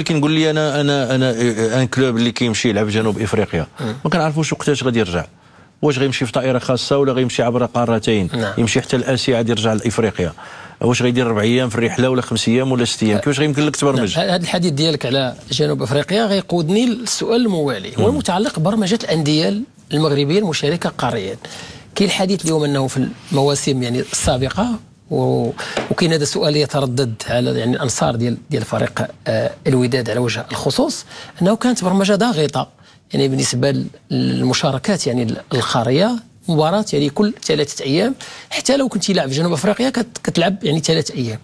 كنقول لي انا ان كلوب اللي كيمشي يلعب في جنوب افريقيا ما كنعرفوش وقتاش غادي يرجع، واش غيمشي في طائره خاصه ولا غيمشي عبر قارتين، يمشي حتى لاسيا عاد يرجع لافريقيا، واش غيدير 4 ايام في الرحله ولا 5 ايام ولا 6 ايام؟ كيفاش غيمكن لك تبرمج؟ هذا الحديث ديالك على جنوب افريقيا غيقودني للسؤال الموالي، هو المتعلق ببرمجه الانديه المغربيه المشاركه قاريا. كاين الحديث اليوم انه في المواسم يعني السابقه وكاين هذا السؤال يتردد على يعني الانصار ديال فريق الوداد على وجه الخصوص، انه كانت برمجه ضاغطه يعني بالنسبه للمشاركات يعني القاريه، مباراه يعني كل 3 ايام، حتى لو كنتي لاعب في جنوب افريقيا كتلعب يعني 3 ايام.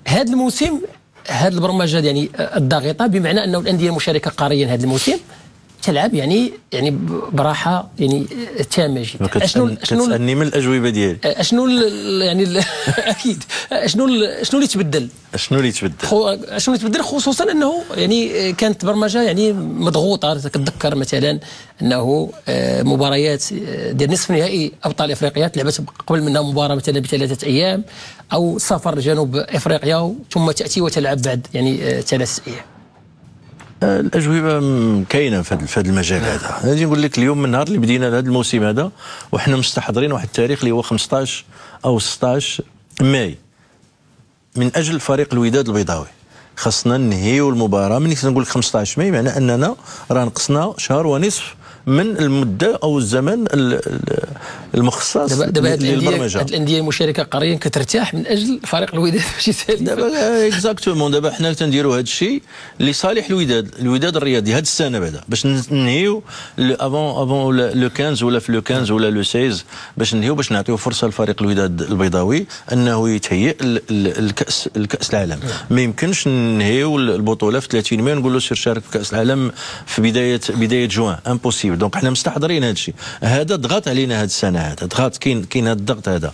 هذا الموسم هذه البرمجه يعني الضاغطه، بمعنى انه الانديه المشاركه قاريا هذا الموسم تلعب يعني براحه يعني تامه جدا. كتسالني من الاجوبه ديالي اشنو يعني اكيد شنو اللي تبدل؟ شنو اللي تبدل خصوصا انه يعني كانت برمجه يعني مضغوطه. كتذكر مثلا انه مباريات ديال نصف نهائي ابطال افريقيا تلعبت قبل منها مباراه مثلا ب3 ايام، او سفر جنوب افريقيا ثم تاتي وتلعب بعد يعني 3 ايام. الاجوبه كاينه في هذا المجال هذا. غادي نقول لك اليوم من النهار اللي بدينا هذا الموسم هذا وحنا مستحضرين واحد التاريخ اللي هو 15 او 16 ماي من اجل فريق الوداد البيضاوي. خاصنا ننهيو المباراه. ملي كنقول لك 15 ماي معناه اننا راه نقصنا شهر ونصف من المده او الزمن المخصص للبرمجه. هذه الانديه المشاركه قاريا كترتاح من اجل فريق الوداد باش يسالي. دابا اكزاكتومون دابا حنا تنديروا هذا الشيء لصالح الوداد الرياضي هذه السنه بعدا، باش ننهيو افون لو 15 ولا في لو 15 ولا لو 16 باش ننهيو، باش نعطيو فرصه لفريق الوداد البيضاوي انه يتهيئ الكاس العالم. ما يمكنش ننهيو البطوله في 30 مايو نقول له سير شارك في كاس العالم في بدايه جوان، امبوسيبل. دونك حنا مستحضرين هذا الشيء. هذا ضغط علينا هذه السنه، هذا ضغط كاين هذا الضغط هذا.